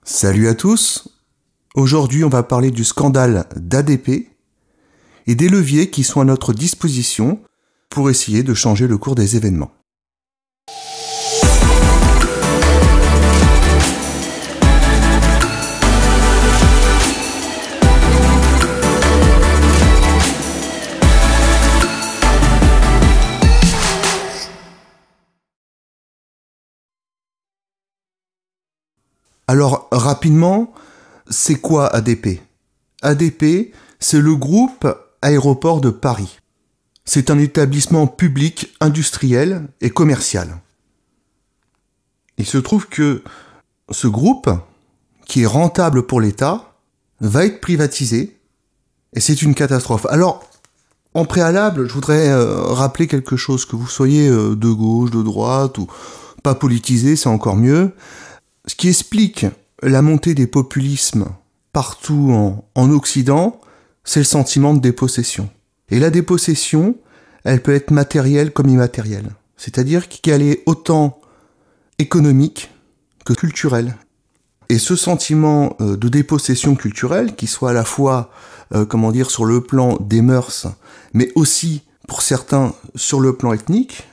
Salut à tous. Aujourd'hui, on va parler du scandale d'ADP et des leviers qui sont à notre disposition pour essayer de changer le cours des événements. Alors, rapidement, c'est quoi ADP ? ADP, c'est le groupe Aéroports de Paris. C'est un établissement public, industriel et commercial. Il se trouve que ce groupe, qui est rentable pour l'État, va être privatisé et c'est une catastrophe. Alors, en préalable, je voudrais rappeler quelque chose, que vous soyez de gauche, de droite ou pas politisé, c'est encore mieux. Ce qui explique la montée des populismes partout en Occident, c'est le sentiment de dépossession. Et la dépossession, elle peut être matérielle comme immatérielle. C'est-à-dire qu'elle est autant économique que culturelle. Et ce sentiment de dépossession culturelle, qui soit à la fois, sur le plan des mœurs, mais aussi, pour certains, sur le plan ethnique,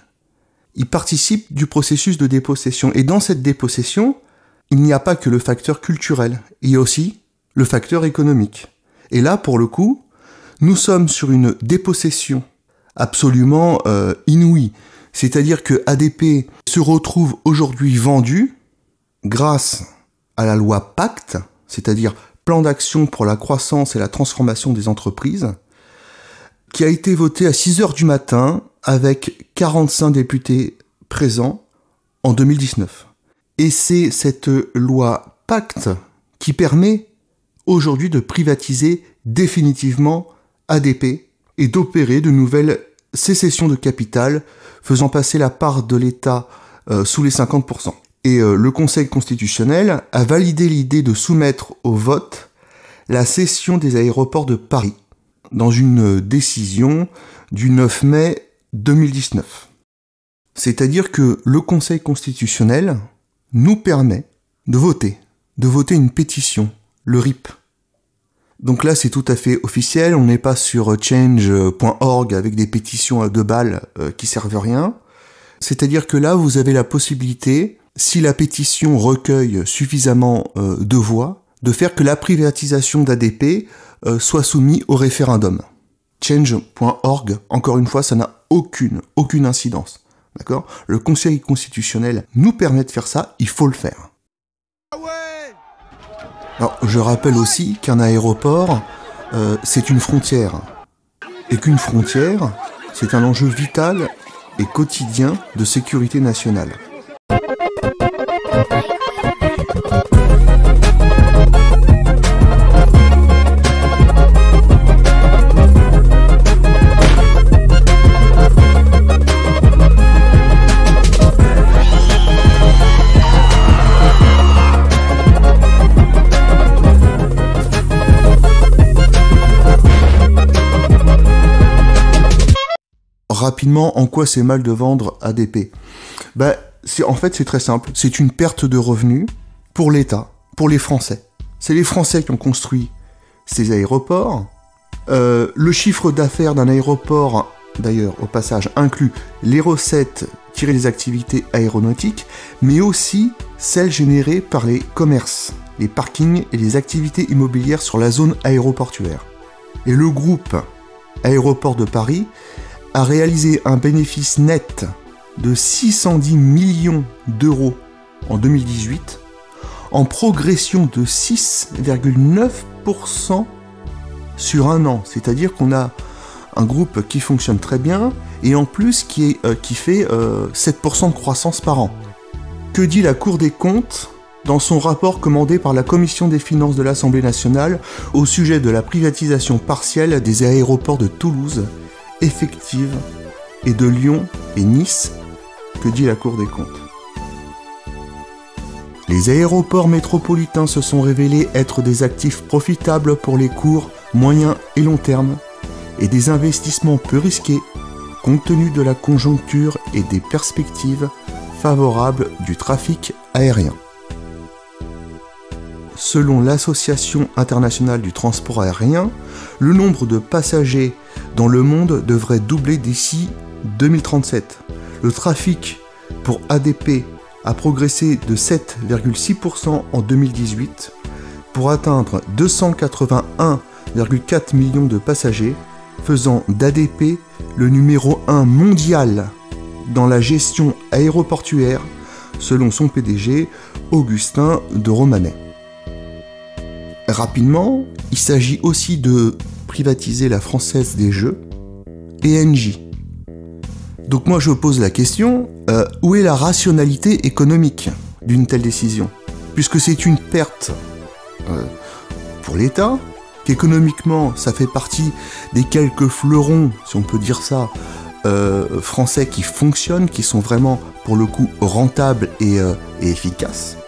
il participe du processus de dépossession. Et dans cette dépossession, il n'y a pas que le facteur culturel, il y a aussi le facteur économique. Et là, pour le coup, nous sommes sur une dépossession absolument inouïe. C'est-à-dire que ADP se retrouve aujourd'hui vendu grâce à la loi Pacte, c'est-à-dire Plan d'action pour la croissance et la transformation des entreprises, qui a été votée à 6h du matin avec 45 députés présents en 2019. Et c'est cette loi Pacte qui permet aujourd'hui de privatiser définitivement ADP et d'opérer de nouvelles sécessions de capital, faisant passer la part de l'État sous les 50%. Et le Conseil constitutionnel a validé l'idée de soumettre au vote la cession des aéroports de Paris, dans une décision du 9 mai 2019. C'est-à-dire que le Conseil constitutionnel nous permet de voter une pétition, le RIP. Donc là, c'est tout à fait officiel, on n'est pas sur change.org avec des pétitions à 2 balles qui servent à rien. C'est-à-dire que là, vous avez la possibilité, si la pétition recueille suffisamment de voix, de faire que la privatisation d'ADP soit soumise au référendum. Change.org, encore une fois, ça n'a aucune incidence. D'accord ? Le Conseil constitutionnel nous permet de faire ça, il faut le faire. Alors, je rappelle aussi qu'un aéroport, c'est une frontière. Et qu'une frontière, c'est un enjeu vital et quotidien de sécurité nationale. Rapidement, en quoi c'est mal de vendre ADP ? C'est très simple. C'est une perte de revenus pour l'État, pour les Français. C'est les Français qui ont construit ces aéroports. Le chiffre d'affaires d'un aéroport, d'ailleurs, au passage, inclut les recettes tirées des activités aéronautiques, mais aussi celles générées par les commerces, les parkings et les activités immobilières sur la zone aéroportuaire. Et le groupe Aéroports de Paris a réalisé un bénéfice net de 610 millions d'euros en 2018, en progression de 6,9% sur un an. C'est-à-dire qu'on a un groupe qui fonctionne très bien et en plus qui fait 7% de croissance par an. Que dit la Cour des comptes dans son rapport commandé par la Commission des finances de l'Assemblée nationale au sujet de la privatisation partielle des aéroports de Toulouse, effective, et de Lyon et Nice? Que dit la Cour des comptes? Les aéroports métropolitains se sont révélés être des actifs profitables pour les courts, moyens et long termes, et des investissements peu risqués, compte tenu de la conjoncture et des perspectives favorables du trafic aérien. selon l'Association internationale du transport aérien, le nombre de passagers dans le monde devrait doubler d'ici 2037. Le trafic pour ADP a progressé de 7,6% en 2018 pour atteindre 281,4 millions de passagers, faisant d'ADP le numéro 1 mondial dans la gestion aéroportuaire, selon son PDG, Augustin de Romanet. Rapidement, il s'agit aussi de privatiser la Française des Jeux et Engie. Donc moi je pose la question, où est la rationalité économique d'une telle décision ? Puisque c'est une perte pour l'État, qu'économiquement ça fait partie des quelques fleurons, si on peut dire ça, français qui fonctionnent, qui sont vraiment pour le coup rentables et efficaces.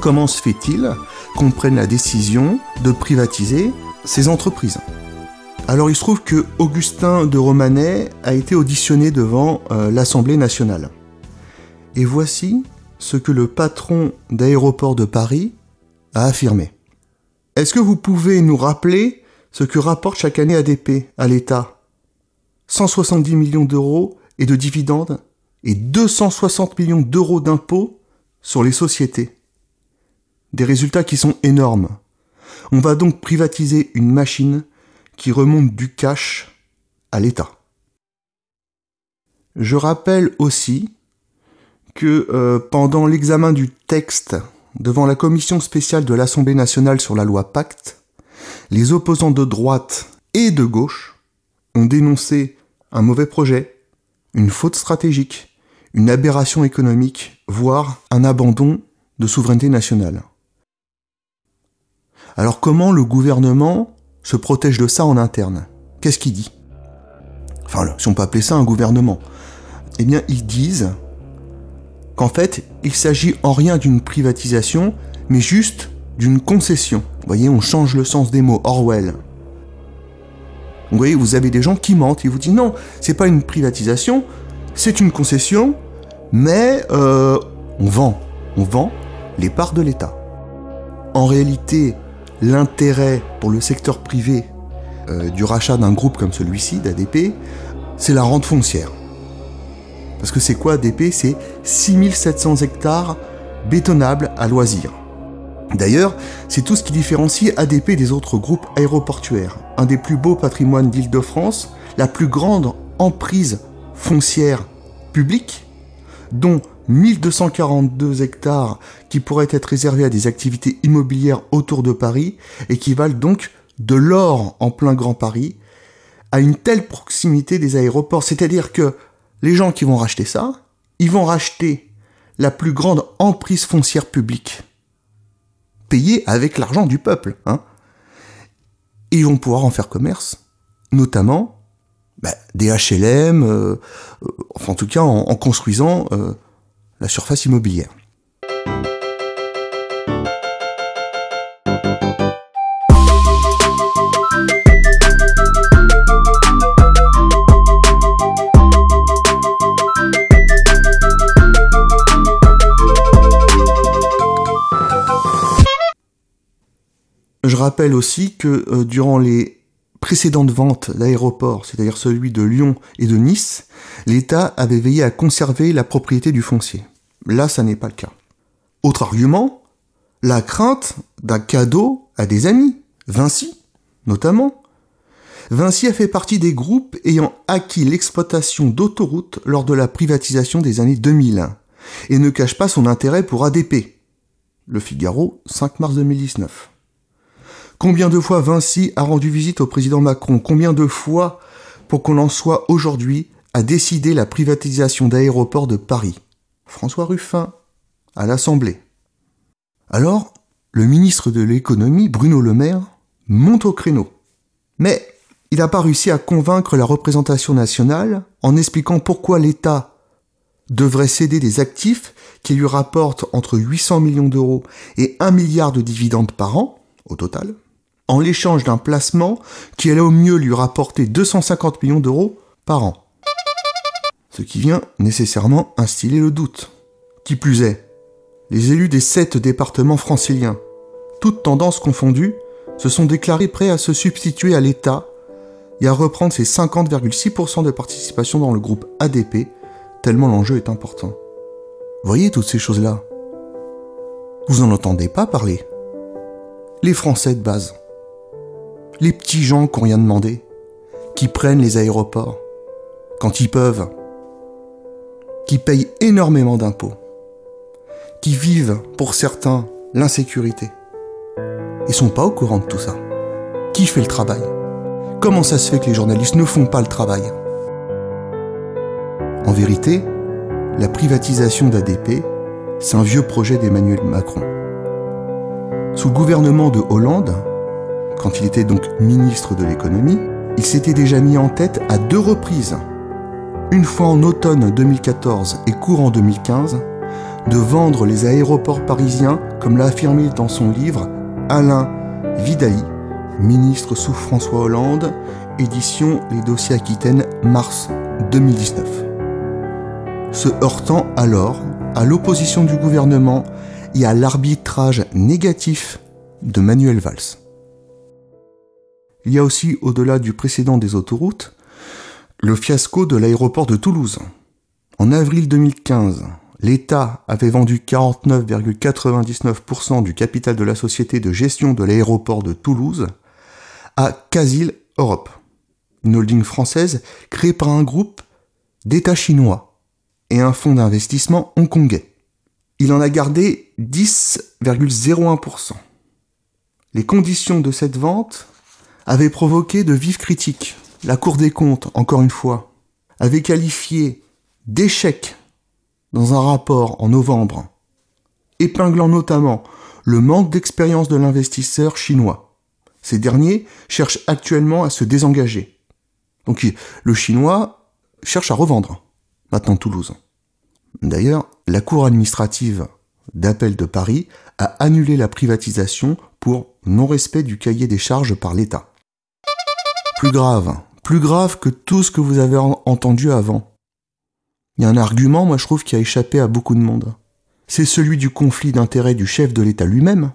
Comment se fait-il qu'on prenne la décision de privatiser ces entreprises ? Alors il se trouve que Augustin de Romanet a été auditionné devant l'Assemblée nationale. Et voici ce que le patron d'Aéroports de Paris a affirmé. Est-ce que vous pouvez nous rappeler ce que rapporte chaque année ADP à l'État ? 170 millions d'euros et de dividendes et 260 millions d'euros d'impôts sur les sociétés. Des résultats qui sont énormes. On va donc privatiser une machine qui remonte du cash à l'État. Je rappelle aussi que pendant l'examen du texte devant la commission spéciale de l'Assemblée nationale sur la loi Pacte, les opposants de droite et de gauche ont dénoncé un mauvais projet, une faute stratégique, une aberration économique, voire un abandon de souveraineté nationale. Alors comment le gouvernement se protège de ça en interne ? Qu'est-ce qu'il dit ? Enfin, si on peut appeler ça un gouvernement. Eh bien, ils disent qu'en fait, il s'agit en rien d'une privatisation, mais juste d'une concession. Vous voyez, on change le sens des mots, Orwell. Vous voyez, vous avez des gens qui mentent, ils vous disent non, c'est pas une privatisation, c'est une concession, mais on vend les parts de l'État. En réalité, l'intérêt pour le secteur privé du rachat d'un groupe comme celui-ci, d'ADP, c'est la rente foncière. Parce que c'est quoi ADP ? C'est 6700 hectares bétonnables à loisir. D'ailleurs, c'est tout ce qui différencie ADP des autres groupes aéroportuaires. Un des plus beaux patrimoines d'Île-de-France, la plus grande emprise foncière publique, dont 1242 hectares qui pourraient être réservés à des activités immobilières autour de Paris et qui valent donc de l'or en plein Grand Paris, à une telle proximité des aéroports. C'est-à-dire que les gens qui vont racheter ça, ils vont racheter la plus grande emprise foncière publique, payée avec l'argent du peuple. Et ils vont pouvoir en faire commerce, notamment des HLM, enfin en tout cas en construisant la surface immobilière. Je rappelle aussi que durant les précédentes ventes d'aéroports, c'est-à-dire celui de Lyon et de Nice, l'État avait veillé à conserver la propriété du foncier. Là, ça n'est pas le cas. Autre argument, la crainte d'un cadeau à des amis, Vinci notamment. Vinci a fait partie des groupes ayant acquis l'exploitation d'autoroutes lors de la privatisation des années 2001 et ne cache pas son intérêt pour ADP. Le Figaro, 5 mars 2019. Combien de fois Vinci a rendu visite au président Macron ? Combien de fois pour qu'on en soit aujourd'hui à décider la privatisation d'Aéroports de Paris ? François Ruffin, à l'Assemblée. Alors, le ministre de l'économie, Bruno Le Maire, monte au créneau. Mais il n'a pas réussi à convaincre la représentation nationale en expliquant pourquoi l'État devrait céder des actifs qui lui rapportent entre 800 millions d'euros et 1 milliard de dividendes par an, au total, en l'échange d'un placement qui allait au mieux lui rapporter 250 millions d'euros par an. Ce qui vient nécessairement instiller le doute. Qui plus est, les élus des 7 départements franciliens, toutes tendances confondues, se sont déclarés prêts à se substituer à l'État et à reprendre ses 50,6% de participation dans le groupe ADP, tellement l'enjeu est important. Voyez toutes ces choses-là. Vous n'en entendez pas parler. Les Français de base. Les petits gens qui n'ont rien demandé, qui prennent les aéroports, quand ils peuvent, qui payent énormément d'impôts, qui vivent, pour certains, l'insécurité. Ils sont pas au courant de tout ça. Qui fait le travail? Comment ça se fait que les journalistes ne font pas le travail? En vérité, la privatisation d'ADP, c'est un vieux projet d'Emmanuel Macron. Sous le gouvernement de Hollande, quand il était donc ministre de l'économie, il s'était déjà mis en tête à 2 reprises, une fois en automne 2014 et courant 2015, de vendre les aéroports parisiens, comme l'a affirmé dans son livre Alain Vidailly, ministre sous François Hollande, édition Les Dossiers Aquitaine, mars 2019. Se heurtant alors à l'opposition du gouvernement et à l'arbitrage négatif de Manuel Valls. Il y a aussi, au-delà du précédent des autoroutes, le fiasco de l'aéroport de Toulouse. En avril 2015, l'État avait vendu 49,99% du capital de la société de gestion de l'aéroport de Toulouse à Casil Europe, une holding française créée par un groupe d'États chinois et un fonds d'investissement hongkongais. Il en a gardé 10,01%. Les conditions de cette vente avaient provoqué de vives critiques. La Cour des comptes, encore une fois, avait qualifié d'échec dans un rapport en novembre, épinglant notamment le manque d'expérience de l'investisseur chinois. Ces derniers cherchent actuellement à se désengager. Donc le chinois cherche à revendre, maintenant Toulouse. D'ailleurs, la Cour administrative d'appel de Paris a annulé la privatisation pour non-respect du cahier des charges par l'État. Plus grave que tout ce que vous avez entendu avant. Il y a un argument, moi je trouve, qui a échappé à beaucoup de monde. C'est celui du conflit d'intérêts du chef de l'État lui-même.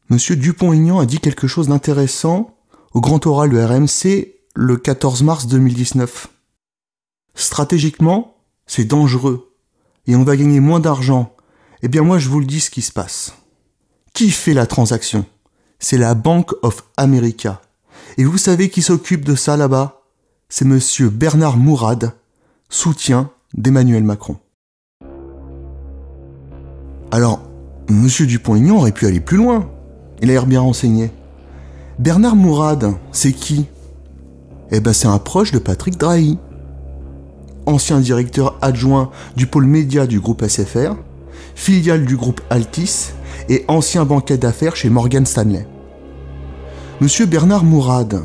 Monsieur Dupont-Aignan a dit quelque chose d'intéressant au grand oral de RMC le 14 mars 2019. Stratégiquement, c'est dangereux et on va gagner moins d'argent. Eh bien moi je vous le dis ce qui se passe. Qui fait la transaction? C'est la Bank of America. Et vous savez qui s'occupe de ça là-bas? C'est monsieur Bernard Mourad, soutien d'Emmanuel Macron. Alors, monsieur Dupont-Aignan aurait pu aller plus loin. Il a l'air bien renseigné. Bernard Mourad, c'est qui? Eh ben c'est un proche de Patrick Drahi, ancien directeur adjoint du pôle média du groupe SFR, filiale du groupe Altis et ancien banquier d'affaires chez Morgan Stanley. Monsieur Bernard Mourad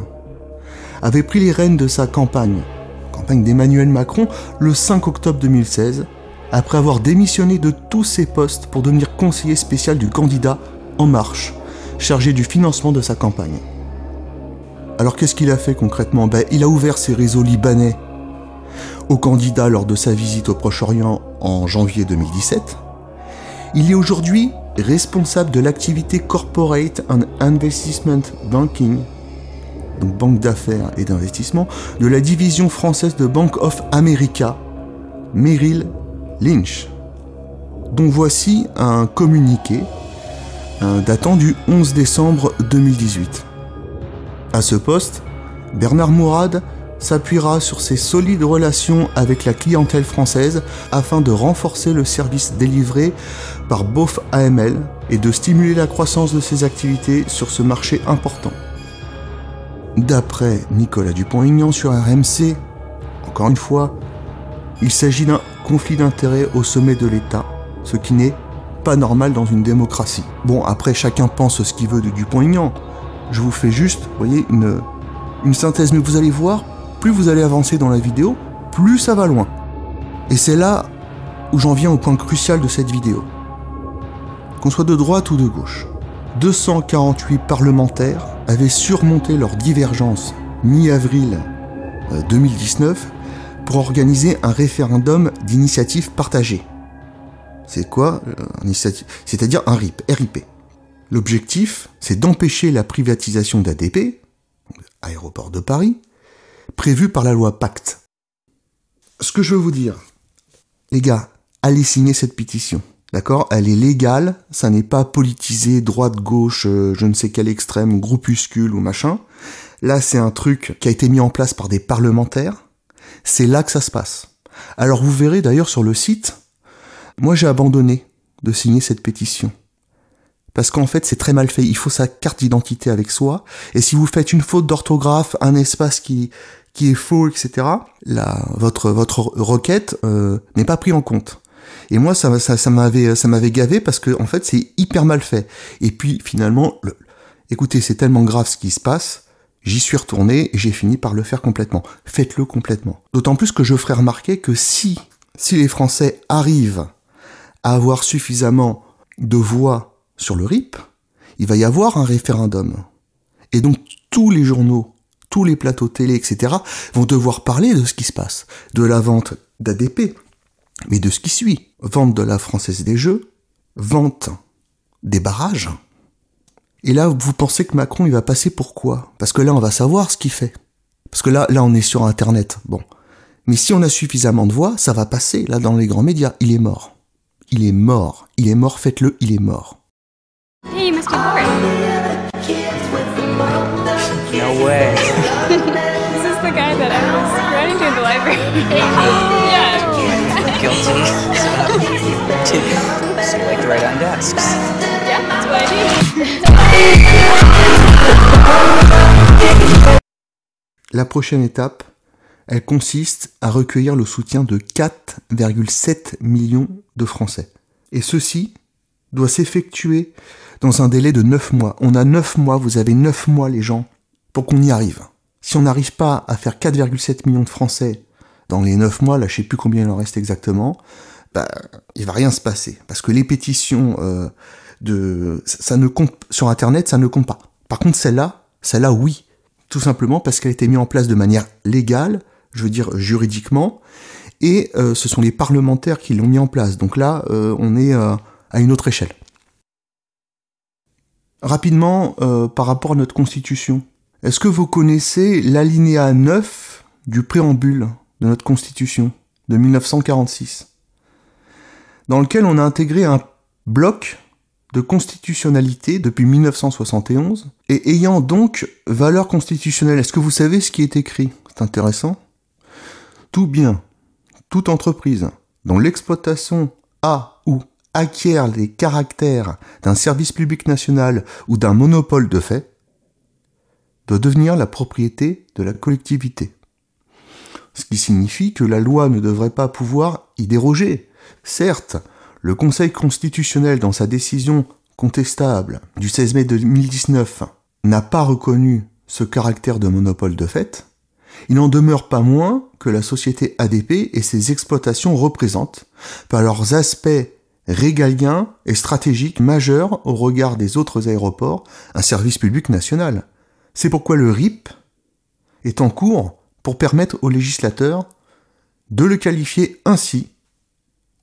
avait pris les rênes de sa campagne d'Emmanuel Macron, le 5 octobre 2016, après avoir démissionné de tous ses postes pour devenir conseiller spécial du candidat En Marche, chargé du financement de sa campagne. Alors qu'est-ce qu'il a fait concrètement? Il a ouvert ses réseaux libanais au candidat lors de sa visite au Proche-Orient en janvier 2017. Il est aujourd'hui responsable de l'activité Corporate and Investment Banking, donc banque d'affaires et d'investissement, de la division française de Bank of America, Merrill Lynch, dont voici un communiqué datant du 11 décembre 2018. À ce poste, Bernard Mourad s'appuiera sur ses solides relations avec la clientèle française afin de renforcer le service délivré par BOF AML et de stimuler la croissance de ses activités sur ce marché important. D'après Nicolas Dupont-Aignan sur RMC, encore une fois, il s'agit d'un conflit d'intérêts au sommet de l'État, ce qui n'est pas normal dans une démocratie. Bon, après, chacun pense ce qu'il veut de Dupont-Aignan. Je vous fais juste, vous voyez, une synthèse, mais vous allez voir, plus vous allez avancer dans la vidéo, plus ça va loin. Et c'est là où j'en viens au point crucial de cette vidéo. Qu'on soit de droite ou de gauche, 248 parlementaires avaient surmonté leurs divergences mi-avril 2019 pour organiser un référendum d'initiative partagée. C'est quoi? C'est-à-dire un RIP. L'objectif, c'est d'empêcher la privatisation d'ADP, Aéroport de Paris, prévue par la loi Pacte. Ce que je veux vous dire, les gars, allez signer cette pétition. D'accord ? Elle est légale, ça n'est pas politisé, droite, gauche, je ne sais quel extrême, groupuscule ou machin. Là, c'est un truc qui a été mis en place par des parlementaires. C'est là que ça se passe. Alors vous verrez d'ailleurs sur le site, moi j'ai abandonné de signer cette pétition. Parce qu'en fait, c'est très mal fait. Il faut sa carte d'identité avec soi. Et si vous faites une faute d'orthographe, un espace qui est faux, etc., votre requête n'est pas pris en compte. Et moi, ça m'avait gavé parce que en fait, c'est hyper mal fait. Et puis finalement, écoutez, c'est tellement grave ce qui se passe. J'y suis retourné et j'ai fini par le faire complètement. Faites-le complètement. D'autant plus que je ferai remarquer que si les Français arrivent à avoir suffisamment de voix sur le RIP, il va y avoir un référendum. Et donc, tous les journaux, tous les plateaux télé, etc., vont devoir parler de ce qui se passe. De la vente d'ADP, mais de ce qui suit. Vente de la Française des Jeux, vente des barrages. Et là, vous pensez que Macron, il va passer pour quoi ? Parce que là, on va savoir ce qu'il fait. Parce que là, on est sur Internet. Bon. Mais si on a suffisamment de voix, ça va passer, là, dans les grands médias. Il est mort. Il est mort. Il est mort, faites-le, il est mort. Hey, you must be bored. No way. This is the guy that I was running to in the library. Yeah. Guilty. So you like to write on desks? Yeah, that's what I do. La prochaine étape, elle consiste à recueillir le soutien de 4,7 millions de Français. Et ceci doit s'effectuer dans un délai de 9 mois. On a 9 mois, vous avez 9 mois les gens, pour qu'on y arrive. Si on n'arrive pas à faire 4,7 millions de Français dans les 9 mois, là je sais plus combien il en reste exactement, il va rien se passer. Parce que les pétitions ça ne compte, sur Internet, ça ne compte pas. Par contre celle-là oui. Tout simplement parce qu'elle a été mise en place de manière légale, je veux dire juridiquement, et ce sont les parlementaires qui l'ont mis en place. Donc là, on est à une autre échelle. Rapidement, par rapport à notre Constitution, est-ce que vous connaissez l'alinéa 9 du préambule de notre Constitution de 1946, dans lequel on a intégré un bloc de constitutionnalité depuis 1971, et ayant donc valeur constitutionnelle. Est-ce que vous savez ce qui est écrit ? C'est intéressant. Tout bien, toute entreprise dont l'exploitation a ou acquiert les caractères d'un service public national ou d'un monopole de fait, doit devenir la propriété de la collectivité. Ce qui signifie que la loi ne devrait pas pouvoir y déroger. Certes, le Conseil constitutionnel, dans sa décision contestable du 16 mai 2019, n'a pas reconnu ce caractère de monopole de fait. Il n'en demeure pas moins que la société ADP et ses exploitations représentent, par leurs aspects régaliens et stratégiques majeurs au regard des autres aéroports, un service public national. C'est pourquoi le RIP est en cours pour permettre aux législateurs de le qualifier ainsi,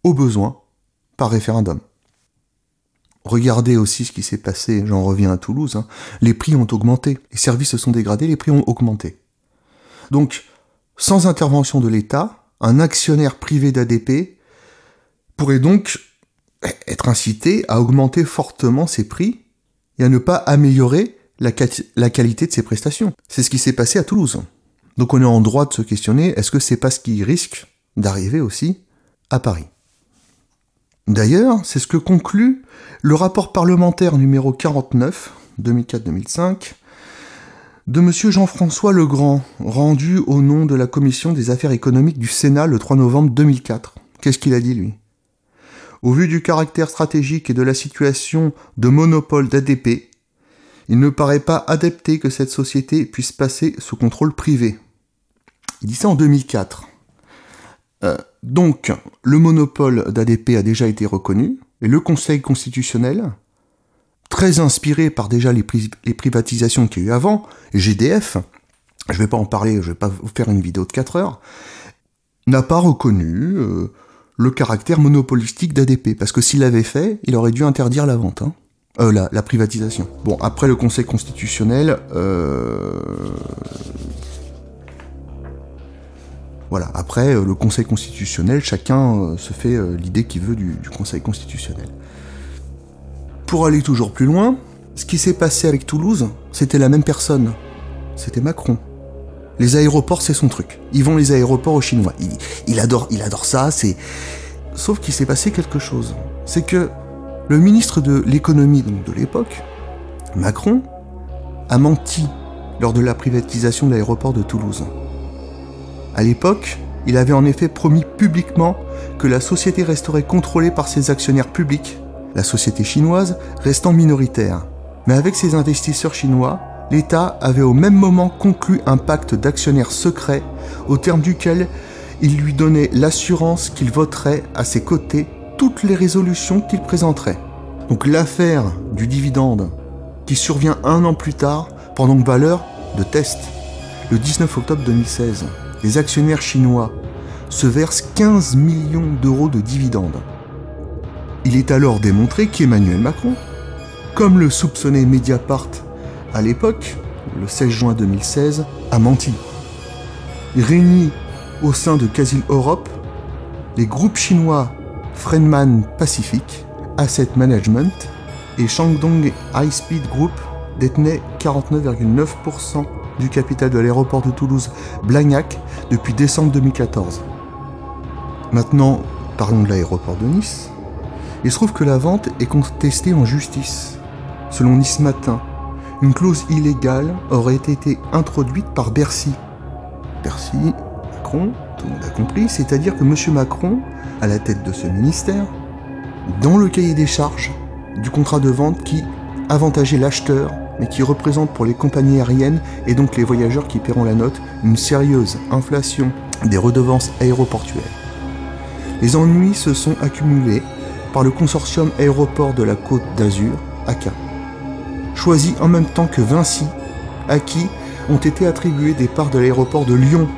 au besoin, par référendum. Regardez aussi ce qui s'est passé, j'en reviens à Toulouse, les prix ont augmenté, les services se sont dégradés, les prix ont augmenté. Donc, sans intervention de l'État, un actionnaire privé d'ADP pourrait donc être incité à augmenter fortement ses prix et à ne pas améliorer la qualité de ses prestations. C'est ce qui s'est passé à Toulouse. Donc on est en droit de se questionner, est-ce que c'est pas ce qui risque d'arriver aussi à Paris ? D'ailleurs, c'est ce que conclut le rapport parlementaire numéro 49, 2004-2005, de M. Jean-François Legrand, rendu au nom de la Commission des affaires économiques du Sénat le 3 novembre 2004. Qu'est-ce qu'il a dit, lui ? Au vu du caractère stratégique et de la situation de monopole d'ADP, il ne paraît pas adapté que cette société puisse passer sous contrôle privé. Il dit ça en 2004. Donc, le monopole d'ADP a déjà été reconnu, et le Conseil constitutionnel, très inspiré par déjà les privatisations qu'il y a eu avant, GDF, je vais pas en parler, je vais pas vous faire une vidéo de 4 heures, n'a pas reconnu le caractère monopolistique d'ADP, parce que s'il l'avait fait, il aurait dû interdire la vente. La privatisation. Bon, après le Conseil constitutionnel, voilà, après le Conseil constitutionnel, chacun se fait l'idée qu'il veut du Conseil constitutionnel. Pour aller toujours plus loin, ce qui s'est passé avec Toulouse, c'était la même personne. C'était Macron. Les aéroports, c'est son truc. Ils vont les aéroports aux Chinois. Il adore ça, c'est... Sauf qu'il s'est passé quelque chose. C'est que le ministre de l'économie, donc de l'époque, Macron, a menti lors de la privatisation de l'aéroport de Toulouse. À l'époque, il avait en effet promis publiquement que la société resterait contrôlée par ses actionnaires publics, la société chinoise restant minoritaire. Mais avec ses investisseurs chinois, l'État avait au même moment conclu un pacte d'actionnaires secrets, au terme duquel il lui donnait l'assurance qu'il voterait à ses côtés toutes les résolutions qu'il présenterait. Donc l'affaire du dividende, qui survient 1 an plus tard, prend donc valeur de test. Le 19 octobre 2016, les actionnaires chinois se versent 15 millions d'euros de dividendes. Il est alors démontré qu'Emmanuel Macron, comme le soupçonnait Mediapart à l'époque, le 16 juin 2016, a menti. Réunis au sein de Casil Europe, les groupes chinois Friedman Pacific, Asset Management et Shandong High Speed Group détenaient 49,9% du capital de l'aéroport de Toulouse-Blagnac depuis décembre 2014. Maintenant, parlons de l'aéroport de Nice. Il se trouve que la vente est contestée en justice. Selon Nice Matin, une clause illégale aurait été introduite par Bercy. Bercy, Macron, tout le monde a compris, c'est-à-dire que M. Macron, à la tête de ce ministère, dans le cahier des charges du contrat de vente qui avantageait l'acheteur, mais qui représente pour les compagnies aériennes et donc les voyageurs qui paieront la note une sérieuse inflation des redevances aéroportuaires. Les ennuis se sont accumulés par le consortium aéroport de la Côte d'Azur, ACA, choisi en même temps que Vinci, à qui ont été attribuées des parts de l'aéroport de Lyon.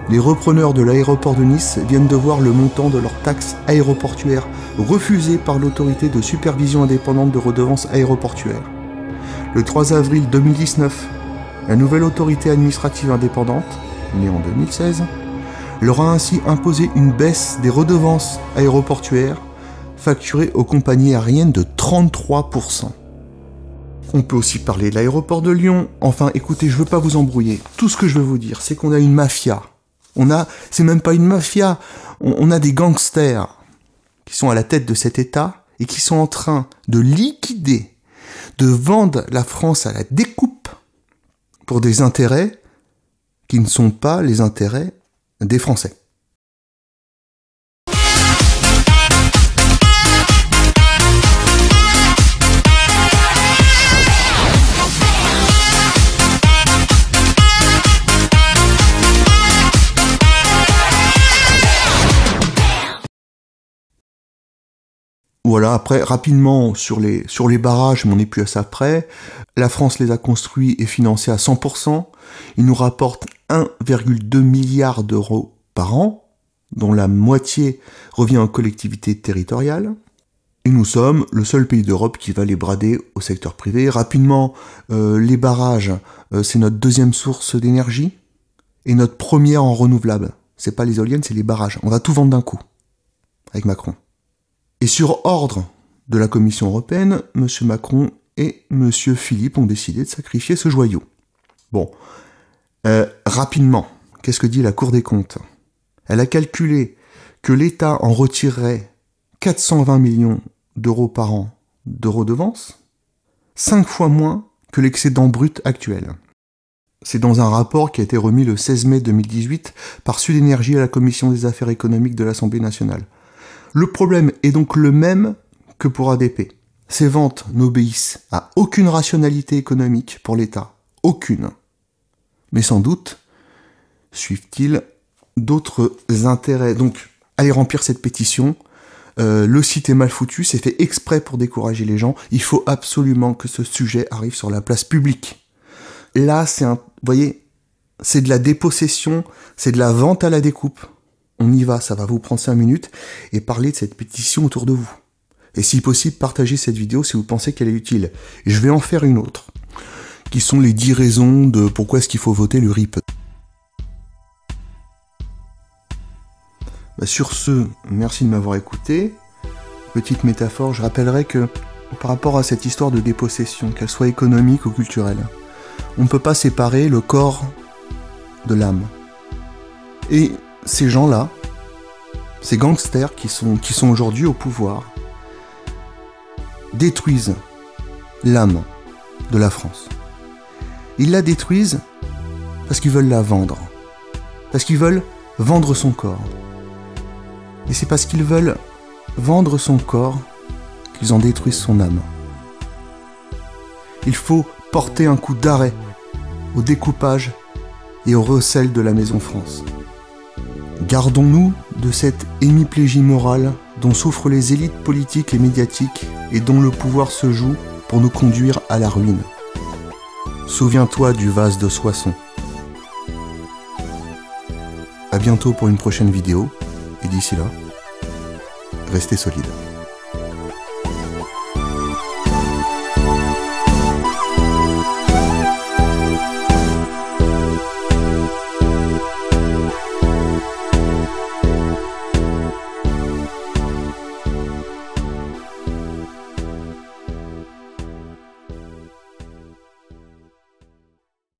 Les repreneurs de l'aéroport de Nice viennent de voir le montant de leur taxe aéroportuaire refusé par l'autorité de supervision indépendante de redevances aéroportuaires. Le 3 avril 2019, la nouvelle autorité administrative indépendante, née en 2016, leur a ainsi imposé une baisse des redevances aéroportuaires facturées aux compagnies aériennes de 33%. On peut aussi parler de l'aéroport de Lyon. Enfin, écoutez, je veux pas vous embrouiller. Tout ce que je veux vous dire, c'est qu'on a une mafia. C'est même pas une mafia, on a des gangsters qui sont à la tête de cet État et qui sont en train de liquider, de vendre la France à la découpe pour des intérêts qui ne sont pas les intérêts des Français. Voilà, après, rapidement, sur les barrages, mais on n'est plus à ça près, la France les a construits et financés à 100%. Ils nous rapportent 1,2 milliard d'euros par an, dont la moitié revient aux collectivités territoriales. Et nous sommes le seul pays d'Europe qui va les brader au secteur privé. Rapidement, les barrages, c'est notre deuxième source d'énergie et notre première en renouvelable. C'est pas les éoliennes, c'est les barrages. On va tout vendre d'un coup, avec Macron. Et sur ordre de la Commission européenne, M. Macron et M. Philippe ont décidé de sacrifier ce joyau. Bon, rapidement, qu'est-ce que dit la Cour des comptes ? Elle a calculé que l'État en retirerait 420 millions d'euros par an de redevances, 5 fois moins que l'excédent brut actuel. C'est dans un rapport qui a été remis le 16 mai 2018 par Sud Énergie à la Commission des affaires économiques de l'Assemblée nationale. Le problème est donc le même que pour ADP. Ces ventes n'obéissent à aucune rationalité économique pour l'État. Aucune. Mais sans doute suivent-ils d'autres intérêts. Donc, allez remplir cette pétition. Le site est mal foutu, c'est fait exprès pour décourager les gens. Il faut absolument que ce sujet arrive sur la place publique. Là, vous voyez, c'est de la dépossession, c'est de la vente à la découpe. On y va, ça va vous prendre 5 minutes, et parlez de cette pétition autour de vous. Et si possible, partagez cette vidéo si vous pensez qu'elle est utile. Et je vais en faire une autre, qui sont les 10 raisons de pourquoi est-ce qu'il faut voter le RIP. Sur ce, merci de m'avoir écouté. Petite métaphore, je rappellerai que par rapport à cette histoire de dépossession, qu'elle soit économique ou culturelle, on ne peut pas séparer le corps de l'âme. Et ces gens-là, ces gangsters qui sont aujourd'hui au pouvoir, détruisent l'âme de la France. Ils la détruisent parce qu'ils veulent la vendre. Parce qu'ils veulent vendre son corps. Et c'est parce qu'ils veulent vendre son corps qu'ils en détruisent son âme. Il faut porter un coup d'arrêt au découpage et au recel de la Maison France. Gardons-nous de cette hémiplégie morale dont souffrent les élites politiques et médiatiques et dont le pouvoir se joue pour nous conduire à la ruine. Souviens-toi du vase de Soissons. À bientôt pour une prochaine vidéo, et d'ici là, restez solides.